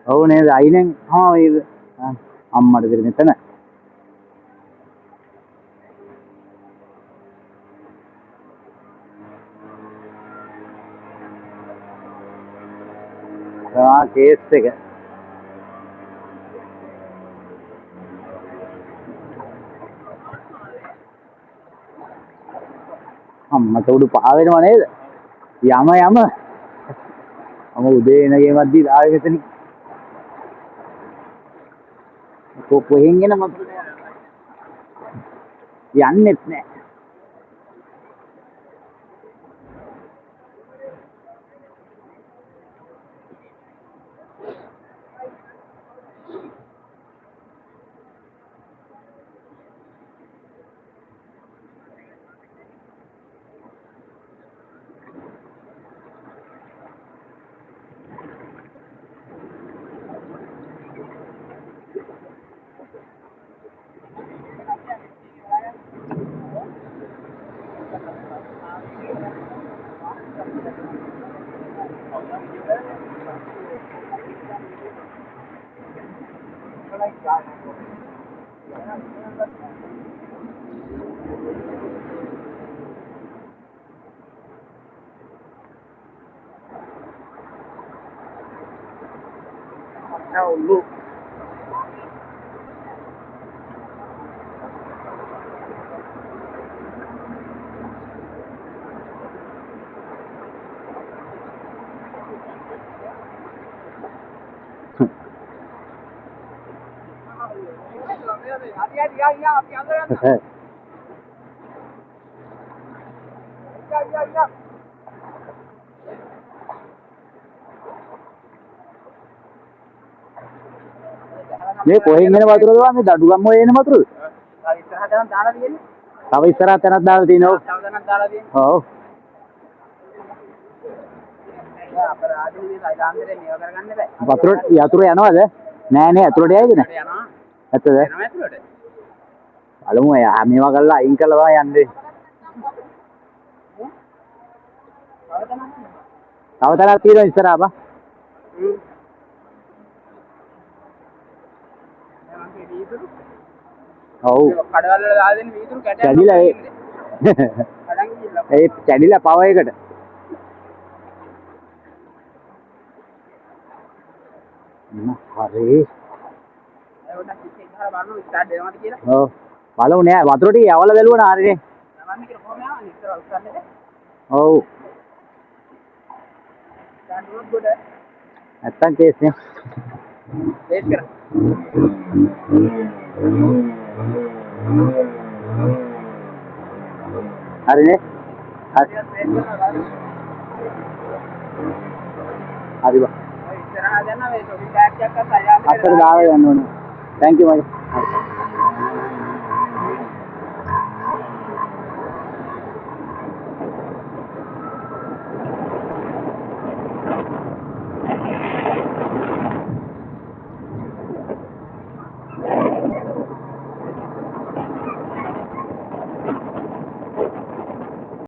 ඔව් නේද අයිනෙන් ඒක අම්මට දෙන්න මෙතන කේස් එක අම්මට උඩු පහ වෙනව නේද යම උදේ එනගේ මැද්දි ආවේ මෙතන කොහෙන් එන මතුද යන්නෙත් නෑ Oh, look. මේ කොහෙන් එන වතුරද මේ දඩුගම්ම එන වතුරද? තව ඉස්සරහට තැනක් දාලා තියෙනවා. තව තැනක් දාලා තියෙනවා. ඔව්. අපරාධේ මේ සයිලාන්තරේ මේව කරගන්න බෑ. වතුර යනවද? නෑ නේ අතුරට යයිද නේ? යනවා. ඇත්තද? යනවා ඇතුළට. බලමු මේවා කරලා අයින් කළා යන්නේ. තව තැනක් තියෙනවා ඉස්සරහා බා. ඔව් කඩවල වල දාලා දෙන වීදුරු කැටයක් කැඩිලා ඒ කැඩිලා පව එකට හරි ඒකට කිච්චේ ගහලා බලන්න ස්ටාර්ට් වෙනවද කියලා ඔව් බලමු නෑ වතුර ටික යවලා බැලුවා නා හරිනේ නමන්න කියලා කොහොම යවන්නේ ඉස්සර උස්සන්නේ ඔව් ස්ටාර්ට් වුණොත් ගොඩ නැත්තම් කේස් නේ කේස් කරා හරිනේ හරි බා ඉස්සරහා යනවා මේ ටොපි බෑග් එකක් අතට දාලා යන්න ඕනේ thank you මගේ